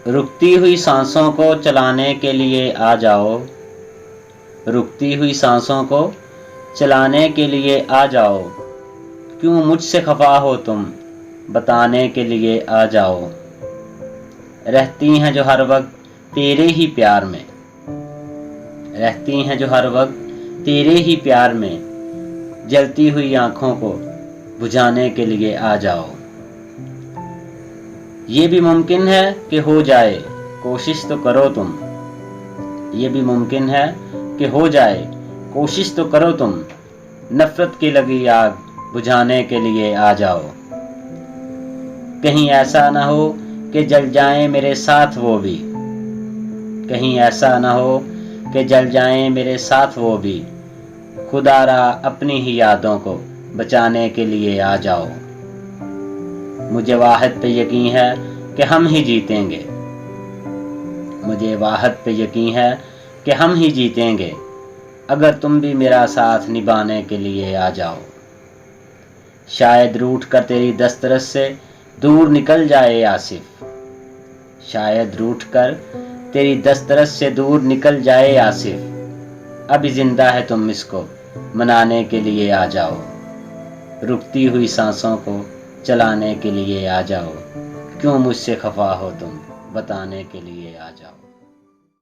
رکتی ہوئی سانسوں کو چلانے کے لیے آ جاؤ، رکتی ہوئی سانسوں کو چلانے کے لیے آ جاؤ، کیوں مجھ سے خفا ہو تم، بتانے کے لیے آ جاؤ۔ رہتی ہیں جو ہر وقت تیرے ہی پیار میں، رہتی ہیں جو ہر وقت تیرے ہی پیار میں، جلتی ہوئی آنکھوں کو بجھانے کے لیے آ جاؤ۔ یہ بھی ممکن ہے کہ ہو جائے، کوشش تو کرو تم، یہ بھی ممکن ہے کہ ہو جائے، کوشش تو کرو تم، نفرت کی لگی آگ بجھانے کے لیے آ جاؤ۔ کہیں ایسا نہ ہو کہ جل جائیں میرے ساتھ وہ بھی، کہیں ایسا نہ ہو کہ جل جائیں میرے ساتھ وہ بھی، خدا را اپنی ہی یادوں کو بچانے کے لیے آ جاؤ۔ مجھے واحد پہ یقین ہے کہ ہم ہی جیتیں گے، مجھے واحد پہ یقین ہے کہ ہم ہی جیتیں گے، اگر تم بھی میرا ساتھ نبھانے کے لیے آ جاؤ۔ شاید روٹھ کر تیری دسترس سے دور نکل جائے آصف، شاید روٹھ کر تیری دسترس سے دور نکل جائے آصف، ابھی زندہ ہے تم اس کو منانے کے لیے آ جاؤ۔ رکتی ہوئی سانسوں کو چلانے کے لیے آ جاؤ، کیوں مجھ سے خفا ہو تم، بتانے کے لیے آ جاؤ۔